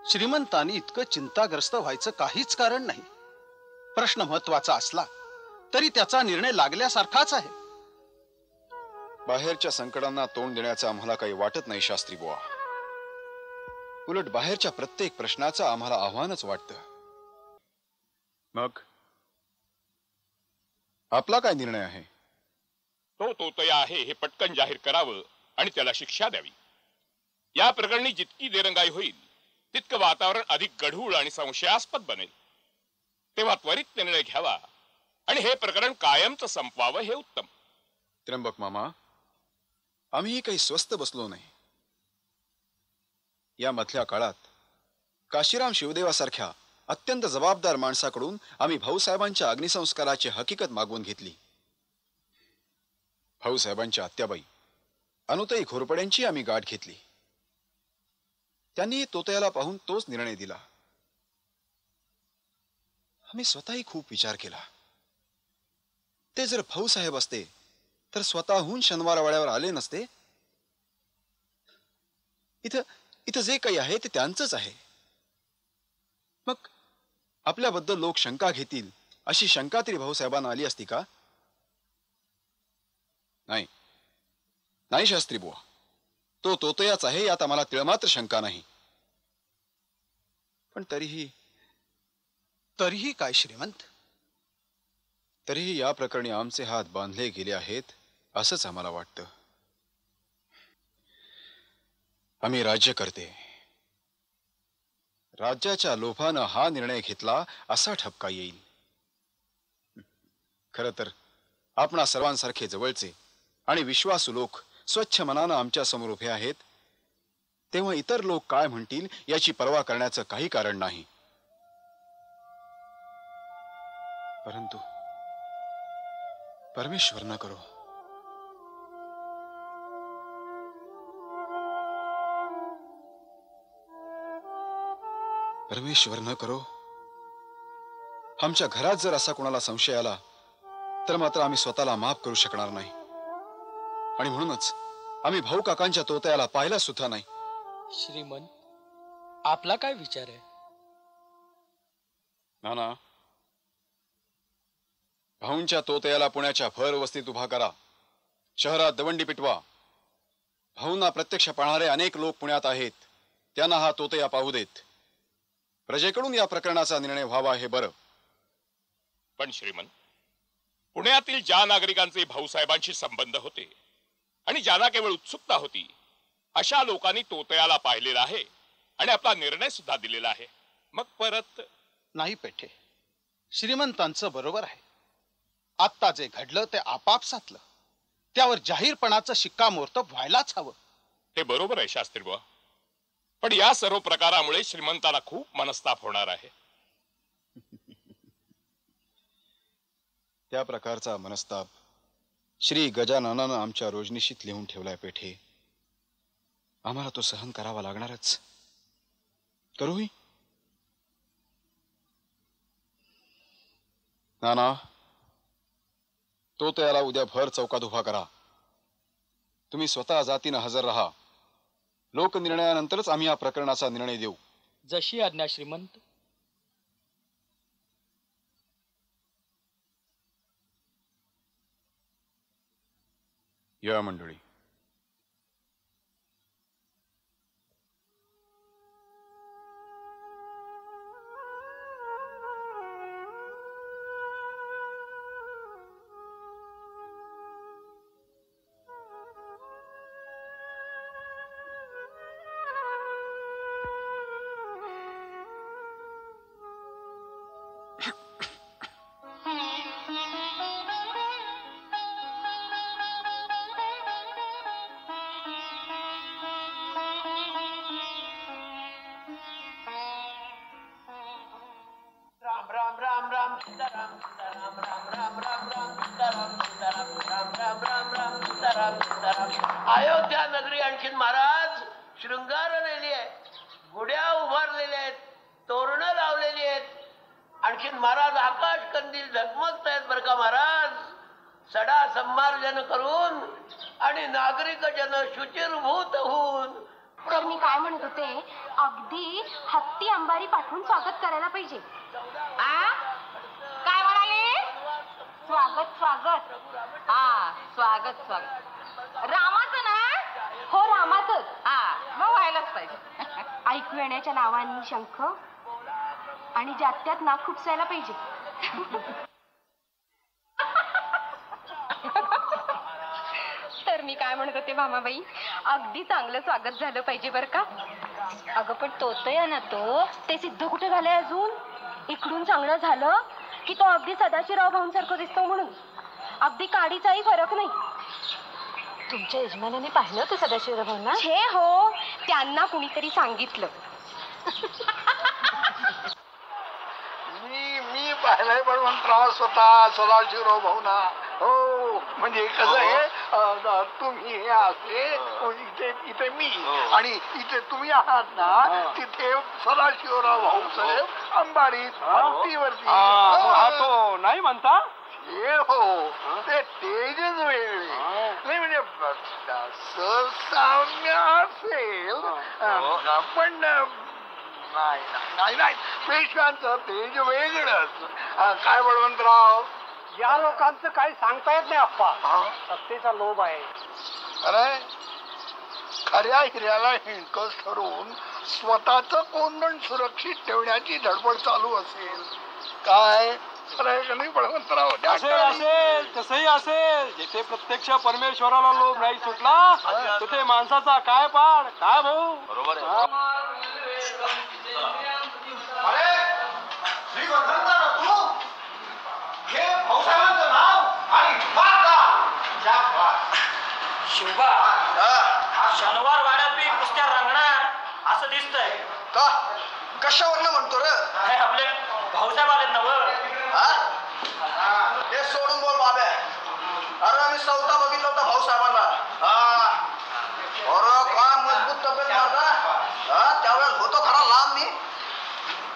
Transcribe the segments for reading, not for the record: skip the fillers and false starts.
श्रीमंतांनी इतकं चिंताग्रस्त व्हायचं काहीच कारण नाही. प्रश्न महत्वाचा असला तरी त्याचा निर्णय लागल्यासारखाच आहे. बाहेरच्या संकटांना तोंड देण्याचं आम्हाला काही वाटत नाही शास्त्री बुवा. उलट बाहेरच्या प्रत्येक प्रश्नाचं आम्हाला आव्हानच वाटतं. मग आपला काय निर्णय आहे? तो तोतया आहे हे पटकन जाहीर करावं आणि त्याला शिक्षा द्यावी. या प्रकरणी जितकी दिरंगाई होईल तितकं वातावरण अधिक गढूळ आणि संशयास्पद बनेल. तेव्हा त्वरित निर्णय घ्यावा आणि हे प्रकरण कायमचं संपवावं हे उत्तम. त्र्यंबक मामा, आम्ही काही स्वस्त बसलो नाही. या मधल्या काळात काशीराम शिवदेवासारख्या अत्यंत जबाबदार माणसाकडून आम्ही भाऊसाहेबांच्या अग्निसंस्काराची हकीकत मागवून घेतली. भाऊसाहेबांच्या आत्याबाई अनुताई घोरपड्यांची आम्ही गाठ घेतली. त्यांनी तोतयाला पाहून तोच निर्णय दिला. आम्ही स्वतःही खूप विचार केला. ते जर भाऊसाहेब असते तर स्वतःहून शनिवारवाड्यावर आले नसते. इथं जे काही आहे ते त्यांचंच आहे. मग आपल्याबद्दल लोक शंका घेतील अशी शंका तरी भाऊसाहेबांना आली असती का? नाही नाही शास्त्री बुवा, तो तोतयाच आहे यात आम्हाला तिळमात्र शंका नाही. पण तरीही काय श्रीमंत? तरीही या प्रकरणी आमचे हात बांधले गेले आहेत असंच आम्हाला वाटतं. आम्ही राज्यकर्ते, राज्याच्या लोभानं हा निर्णय घेतला असा ठपका येईल. खरं तर आपणा सर्वांसारखे जवळचे आणि विश्वासू लोक स्वच्छ मनानं आमच्या समोर उभे आहेत, तेव्हा इतर लोक काय म्हणतील याची पर्वा करण्याचं काही कारण नाही. परंतु परमेश्वर न करो, परमेश्वर न करो, आमच्या घरात जर असा कोणाला संशय आला तर मात्र आम्ही स्वतःला माफ करू शकणार नाही. आणि म्हणूनच आम्ही भाऊ काकांच्या तोतयाला पाहिला सुद्धा नाही. श्रीमंत, आपला काय विचार आहे? नाना, भाऊंच्या तोतयाला पुण्याच्या भर वस्तीत उभा करा. शहरात दवंडी पिटवा. भाऊंना प्रत्यक्ष पाहणारे अनेक लोक पुण्यात आहेत. त्यांना हा तोतया पाहू देत. प्रजेकडून या प्रकरणाचा निर्णय व्हावा हे बरं. पण श्रीमंत, पुण्यातील ज्या नागरिकांचे भाऊसाहेबांशी संबंध होते आणि ज्यांना केवळ उत्सुकता होती अशा लोकांनी तोतयाला पाहिलेला आहे आणि आपला निर्णय सुद्धा दिलेला आहे. मग परत नाही पेठे, श्रीमंतांचं बरोबर आहे. आत्ता जे घडलं ते आपापसातलं. त्यावर जाहीरपणाचं शिक्कामोर्तब व्हायलाच हवं. ते बरोबर आहे शास्त्री बुवा. पण या सर्व प्रकारामुळे श्रीमंतांना खूप मनस्ताप होणार आहे. त्या प्रकारचा मनस्ताप श्री गजाननानं आमच्या रोजनिशीत लिहून ठेवलाय पेठे. आम्हाला तो सहन करावा लागणारच. करूही? नाना, तो त्याला उद्या भर चौकात उभा करा. तुम्ही स्वतः जातीनं हजर राहा. लोकनिर्णयानंतरच आम्ही या प्रकरणाचा निर्णय देऊ. जशी आज्ञा श्रीमंत. या मंडळी. अयोध्या नगरी आणखीन महाराज शृंगारलेली आहे. गुड्या उभारलेल्या आहेत, तोरणं लावलेली आहेत. आणखीन महाराज आकाश कंदील झगमगत आहेत बरं का महाराज. सडा संमार्जन करून आणि नागरिक जन शुचिरभूत होऊन. मी काय म्हणत होते, अगदी हत्ती अंबारी पाठवून स्वागत करायला पाहिजे. काय म्हणाले? स्वागत स्वागत. हा, स्वागत स्वागत. रामाचं ना? हो, रामाचंच. हा, मग व्हायलाच पाहिजे. ऐकू येण्याच्या नावानी शंख आणि ज्यात त्यात नाक खुपसायला पाहिजे. तर मी काय म्हणत होते मामाबाई, अगदी चांगलं स्वागत झालं पाहिजे बरं का. अगं पण तोतया ना तो, ते सिद्ध कुठे झालंय अजून? इकडून चांगलं झालं की तो अगदी सदाशिवराव भाऊंसारखं दिसतो म्हणून. अगदी काडीचाही फरक नाही. तुमच्या यजमानाने पाहिलं होतं सदाशिवराव भाऊंना? हे हो, त्यांना कुणीतरी सांगितलं. मी पाहिलंय बळवंतराव स्वतः सदाशिवराव भाऊना. हो, म्हणजे कसं आहे, तुम्ही हे असे इथे मी आणि इथे तुम्ही आहात ना, तिथे सदाशिवराव भाऊ साहेब अंबारीत हत्तीवरती. तो नाही म्हणता? हे हो, ते तेजच वेळ नाही, म्हणजे साम्य असेल पण नाही, पेशव्यांचं तेज वेगळंच. काय बळवंतराव, या लोकांचं काही सांगता येत नाही अप्पा. सत्तेचा लोभ आहे. अरे खऱ्या हिऱ्याला हिणकस ठरवून स्वतःच कोंदण सुरक्षित ठेवण्याची धडपड चालू असेल. काय खरं नाही बळवंतराव? असेल तसंही असेल. जिथे प्रत्यक्ष परमेश्वराला लोभ नाही सुटला तिथे माणसाचा काय पाड, काय भाऊ? बरोबर आहे. शिवबा, शनिवार वाड्यात बी कुस्त्या रंगणार असं दिसतंय. का कशावरनं म्हणतो रे? आपले भाऊसाहेब आलेत ना वर. हे सोडून बोल बाबे. अरे मी चौथा बघितलं होता भाऊसाहेबांना. अरे काय मजबूत तब्येत मारता. त्यावेळेस होतो खरा लांब मी,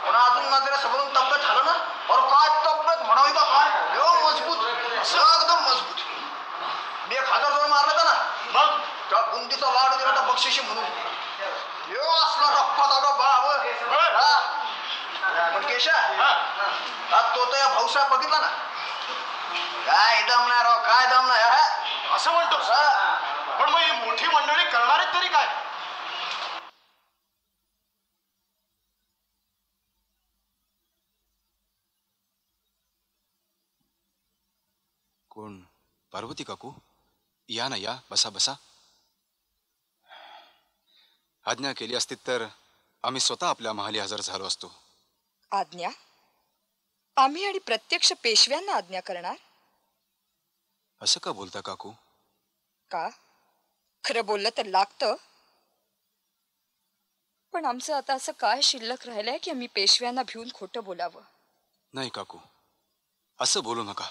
पण अजून नजरेसमोरून तब्येत झालं ना. अरे काय तब्येत म्हणावी का काय, मजबूत, एकदम मजबूत. मी 1000 जोर मारला होता ना, मग त्या बुंदीचा लाडू दिला होता बक्षिशी म्हणून. असला रप्पाचा डब्बा. पण केशा, तो तर या भाऊसाहेब बघितला ना, काय दम नाही राव, काय दम नाही. असं म्हणतोस? पण मग ही मोठी मंडळी करणार आहेत तरी काय? कोण? पार्वती काकू, या ना, या, बसा बसा. आज्ञा केली असती तर आम्ही स्वतः आपल्या महाली हजर झालो असतो. आज्ञा? आम्ही आणि प्रत्यक्ष पेशव्यांना आज्ञा करणार? असं का बोलता काकू? का? खरं बोललं तर लागतं. पण आमचं आता असं काय शिल्लक राहिलंय की आम्ही पेशव्यांना भिवून खोटं बोलावं? नाही काकू, असं बोलू नका.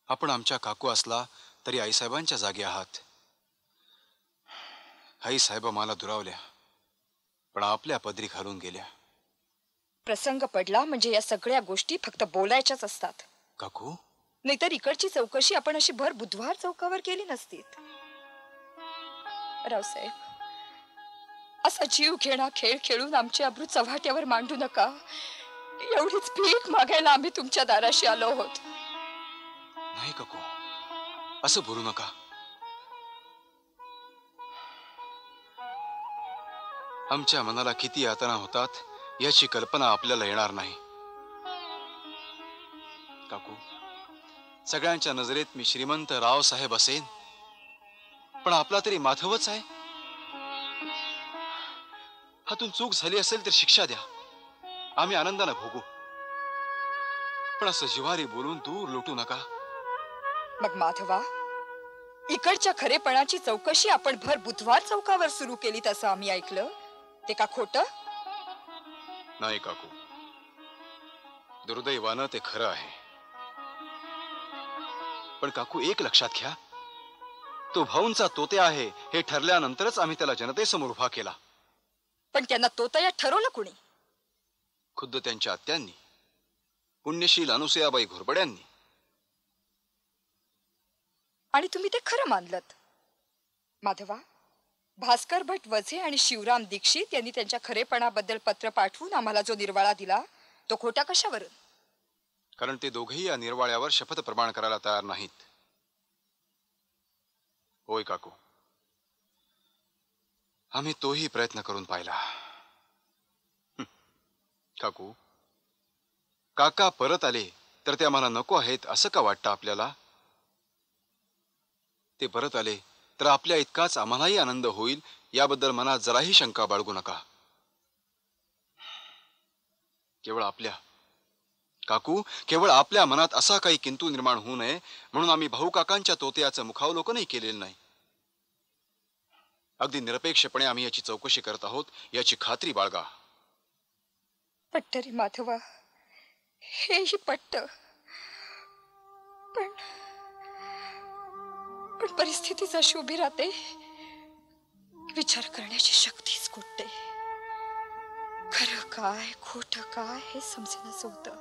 आपण आमच्या काकू असला तरी आईसाहेबांच्या जागी आहात. आईसाहेब मला दुरावल्या, पण आपल्या पदरी घालून गेल्या. प्रसंग पडला म्हणजे या सगळ्या गोष्टी फक्त बोलायच्याच असतात काकू. नाहीतर इकडची चौकशी आपण अशी भर बुधवार चौकावर केली नसती. रावसाहेब, असा जीव घेणा खेळ खेळून आमची अब्रू चव्हाट्यावर मांडू नका. एवढीच भीक मागायला आम्ही तुमच्या दाराशी आलो आहोत. नाही काकू, असं बोलू नका. आमच्या मनाला किती यातना होतात याची कल्पना आपल्याला येणार नाही. काकू, सगळ्यांच्या नजरेत मी श्रीमंत रावसाहेब असेन, पण आपला तरी माधवच आहे. हातून चूक झाली असेल तर शिक्षा द्या, आम्ही आनंदाने भोगू. पण असं जिव्हारी बोलून दूर लोटू नका. मग माधवा, इकडच्या खरेपणाची चौकशी आपण भर बुधवार चौकावर सुरू केली तसं आम्ही ऐकलं. ते का खोटं? नाही काकू, दुर्दैवानं ते खरं आहे. पण काकू, एक लक्षात घ्या, तो भाऊंचा तोत्या आहे हे ठरल्यानंतरच आम्ही त्याला जनतेसमोर उभा केला. पण त्यांना तोतया ठरवलं कुणी? खुद्द त्यांच्या आत्यांनी, पुण्यशील अनुसयाबाई घोरपड्यांनी. आणि तुम्ही ते खरं मानलत. माधवा, भास्कर भट वझे आणि शिवराम दीक्षित यांनी त्यांच्या खरेपणाबद्दल पत्र पाठवून आम्हाला जो निर्वाळा दिला तो खोटा कशावरून? कारण ते दोघेही या निर्वाळ्यावर शपथ प्रमाण करायला तयार नाहीत. होय काकू, आम्ही तोही प्रयत्न करून पाहिला. काकू, काका परत आले तर ते आम्हाला नको आहेत असं का वाटतं आपल्याला? ते परत आले तर आपल्या इतकाच आम्हालाही आनंद होईल याबद्दल मनात जराही शंका बाळगू नका. केवळ आपल्या काकू, केवळ आपल्या मनात असा काही किंतु निर्माण होऊ नये म्हणून आम्ही भाऊ काकांच्या तोत्याचं मुखावलोकनही केलेलं नाही. अगदी निरपेक्षपणे आम्ही याची चौकशी करत आहोत याची खात्री बाळगा. पट्ट रे माधवा, हेही पट्ट. पण परिस्थितीच अशी उभी राहते, विचार करण्याची शक्तीच कुठते. खरं काय खोटं काय हे समजेनाच होतं.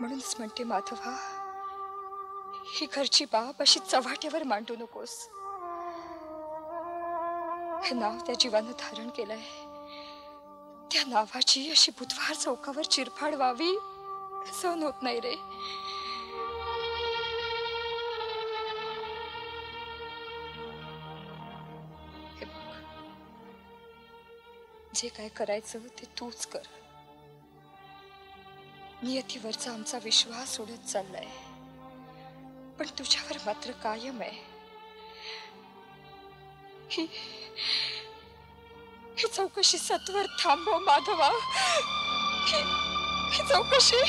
म्हणूनच म्हणते माधवा, ही घरची बाब अशी चव्हाट्यावर मांडू नकोस. हे नाव त्या जीवानं धारण केलंय, त्या नावाची अशी बुधवार चौकावर चिरफाड व्हावी सहन होत नाही रे. हे बघ, जे काय करायचं ते तूच कर. नियतीवरचा आमचा विश्वास उडत चाललाय, पण तुझ्यावर मात्र कायम आहे. ही चौकशी सत्वर थांबव माधवा. ही चौकशी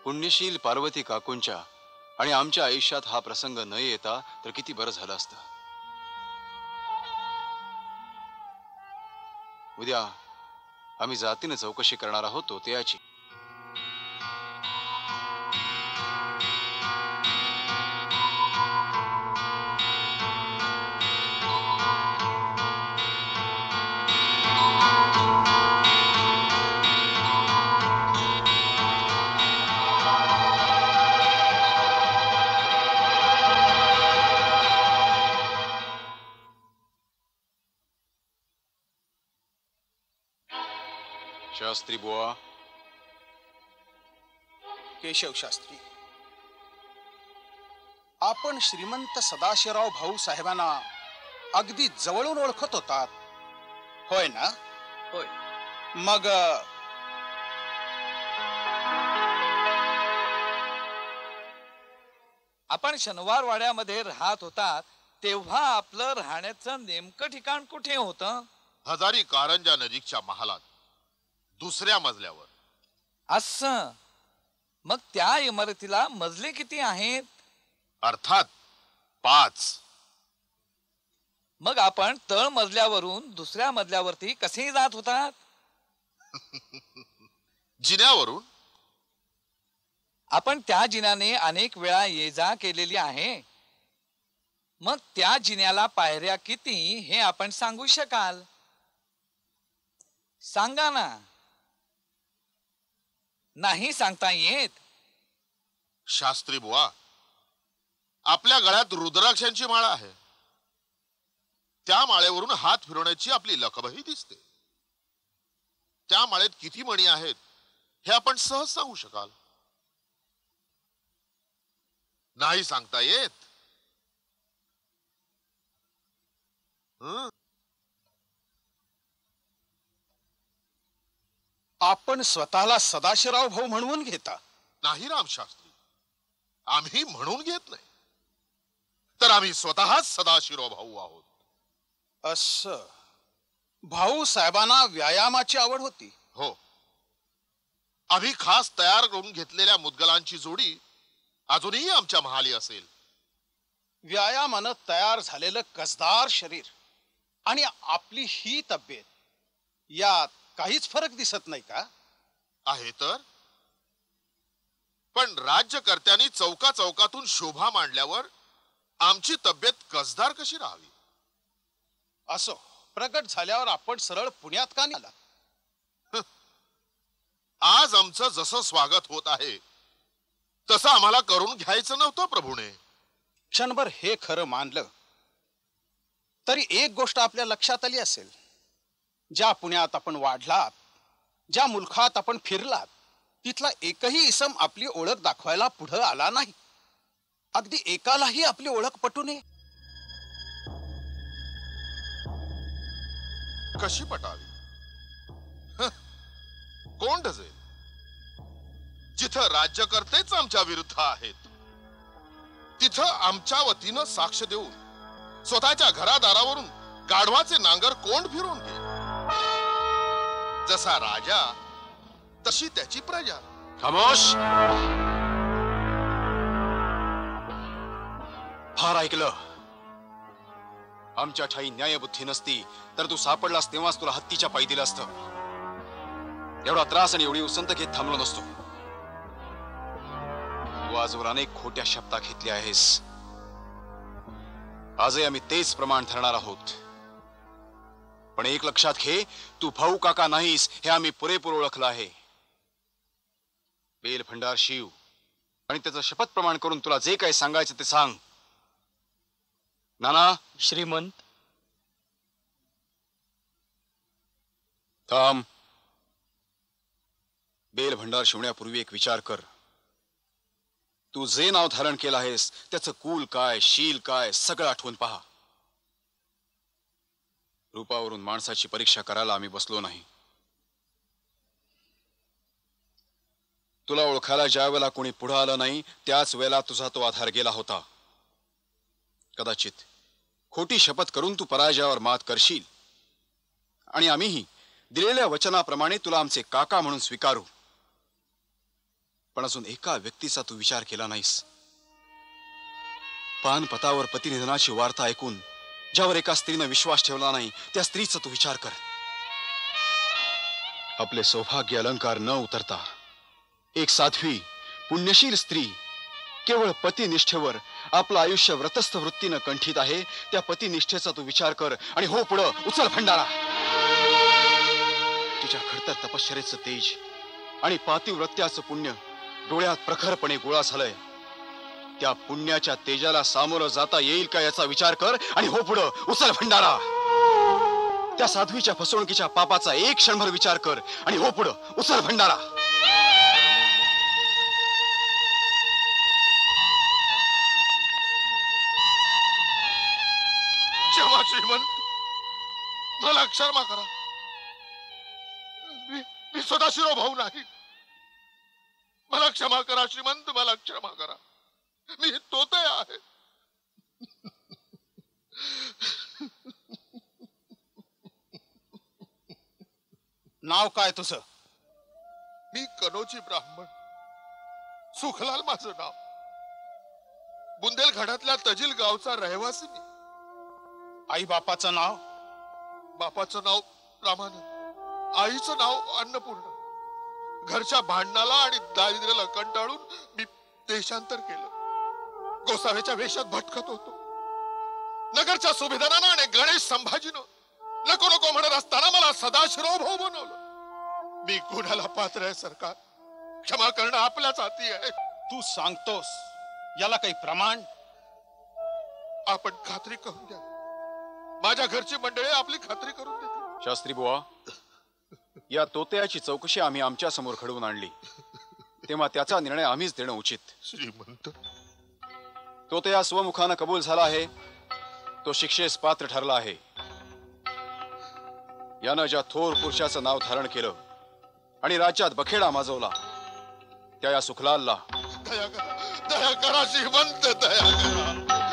पुण्यशील पार्वती काकूंच्या आणि आमच्या आयुष्यात हा प्रसंग न येता तर किती बरं झालं असतं. उद्या आम्ही जातीने चौकशी करणार आहोत तोत्याची. शास्त्री बुवा, केशव शास्त्री, आपण श्रीमंत सदाशिवराव भाऊ साहेबांना अगदी जवळून ओळखत होतात, होय ना? होय. मग आपण शनिवार वाड्यामध्ये राहत होतात तेव्हा आपलं राहण्याचं नेमकं ठिकाण कुठे होतं? हजारी कारंजा नजीकच्या महालात दुसऱ्या मजल्यावर. असं? मग त्या इमारतीला मजले किती आहेत? अर्थात 5. मग आपण तळ मजल्यावरून दुसऱ्या मजल्यावरती कसे जात होतात? जिन्यावरून. आपण त्या जिन्याने अनेक वेळा ये जा केलेली आहे. मग त्या जिन्याला पायऱ्या किती हे आपण सांगू शकाल? सांगा ना. नाही सांगता येत? शास्त्री बुवा, आपल्या गळ्यात रुद्राक्षांची माळा आहे. त्या माळेवरून हात फिरवण्याची आपली लकबही दिसते. त्या माळेत किती मणी आहेत हे आपण सहज सांगू शकाल. नाही सांगता येत? आपण स्वतःला सदाशिवराव भाऊ म्हणून घेता? नाही रामशास्त्री, आम्ही म्हणून घेत नाही, तर आम्ही स्वतःच सदाशिवराव भाऊ आहोत. असं? भाऊ साहेबांना व्यायामाची आवड होती? हो. आम्ही खास तयार करून घेतलेल्या मुदगलांची जोडी अजूनही आमच्या महाली असेल. व्यायामानं तयार झालेलं कसदार शरीर आणि आपली ही तब्येत, यात काहीच फरक दिसत नाही का? आहे तर. पण राज्यकर्त्यांनी चौका चौकातून शोभा मांडल्यावर आमची तब्येत कसदार कशी राहावी? असो, प्रगट झाल्यावर आपण सरळ पुण्यात का नाही आला? आज आमचं जसं स्वागत होत आहे तसं आम्हाला करून घ्यायचं नव्हतं प्रभूने. क्षणभर हे खरं मानलं तरी एक गोष्ट आपल्या लक्षात आली असेल. ज्या पुण्यात आपण वाढलात, ज्या मुलखात आपण फिरलात, तिथला एकही इसम आपली ओळख दाखवायला पुढे आला नाही. अगदी एकालाही आपली ओळख पटू नये. कशी पटावी? कोण डझेल? जिथं राज्यकर्तेच आमच्या विरुद्ध आहेत तिथं आमच्या वतीनं साक्ष देऊन स्वतःच्या घरादारावरून गाढवाचे नांगर कोण फिरवून घे? जसा राजा तशी त्याची प्रजा. खामोश. फार ऐकलं. आमच्या ठाई न्यायबुद्धी नसती तर तू सापडलास तेव्हाच तुला हत्तीच्या पायी दिलं असतं. एवढा त्रास आणि एवढी उसंत घेत थांबलो नसतो. तू आजवर अनेक खोट्या शब्दा घेतल्या आहेस. आजही आम्ही तेच प्रमाण धरणार आहोत. पण एक लक्षात घे, तू भाऊ काका नाहीस हे आम्ही पुरेपूर ओळखलं आहे. बेल भंडार शिव आणि त्याचं शपथ प्रमाण करून तुला जे काही सांगायचं ते सांग. नाना. श्रीमंत. थांब. बेल भंडार शिवण्यापूर्वी एक विचार कर. तू जे नाव धारण केलं आहेस त्याचं कुल काय, शील काय, सगळं आठवून पहा. रूपावरून माणसाची परीक्षा करायला आम्ही बसलो नाही. तुला ओळखायला ज्या वेळेला कोणी पुढे आलं नाही त्याच वेळेला तुझा तो आधार गेला होता. कदाचित खोटी शपथ करून तू पराजयावर मात करशील आणि आम्हीही दिलेल्या वचनाप्रमाणे तुला आमचे काका म्हणून स्वीकारू. पण अजून एका व्यक्तीचा तू विचार केला नाहीस. पानपतावर पतिनिधनाची वार्ता ऐकून ज्यावर एका स्त्रीने विश्वास ठेवला नाही त्या स्त्रीचा तू विचार कर. आपले सौभाग्य अलंकार न उतरता एक साध्वी पुण्यशील स्त्री केवळ पतिनिष्ठेवर आपलं आयुष्य व्रतस्थ वृत्तीनं कंठित आहे. त्या पतिनिष्ठेचा तू विचार कर आणि हो पुढं उचल भंडारा. तिच्या खडतर तपश्चर्येचं तेज आणि पातिव्रत्याचं पुण्य डोळ्यात प्रखरपणे गोळा झालंय. त्या पुण्याच्या तेजाला सामोरं जाता येईल का याचा विचार कर आणि हो पुढं उचल भंडारा. त्या साध्वीच्या फसवणुकीच्या पापाचा एक क्षणभर विचार कर आणि हो पुढं उचल भंडारा. क्षमा श्रीमंत, मला क्षमा करा. मी सदाशिव भाऊ नाही. मला क्षमा करा श्रीमंत, मला क्षमा करा. मी तोतया आहे. नाव काय तुझं? मी कनोजी ब्राह्मण. सुखलाल माझं नाव. बुंदेलखंडातल्या तजिल गावचा रहिवासी मी. आई बापाचं नाव? बापाचं नाव रामानंद, आईचं नाव अन्नपूर्ण. घरच्या भांडणाला आणि दारिद्र्याला कंटाळून मी देशांतर केलं. गोसाव्याच्या वेशात भटकत होतो. नगरच्या सुभेदारानं आणि गणेश संभाजीनं नको नको म्हणत असताना मला सदाशिव भाऊ बनवलं. मी गुन्ह्याला पात्र आहे सरकार. क्षमा करणं आपल्याच हाती आहे. तू सांगतोस याला काही प्रमाण? आपण खात्री करून द्या. माझ्या घरची मंडळी आपली खात्री करून देते. शास्त्री बुवा, या तोतयाची चौकशी आम्ही आमच्या समोर घडवून आणली तेव्हा त्याचा निर्णय आम्हीच देणं उचित. श्रीमंत, तोतया स्वमुखानं कबूल झाला आहे. तो शिक्षेस पात्र ठरला आहे. यानं ज्या थोर पुरुषाचं नाव धारण केलं आणि राज्यात बखेडा माजवला त्या या सुखलालला दया करा श्रीमंत,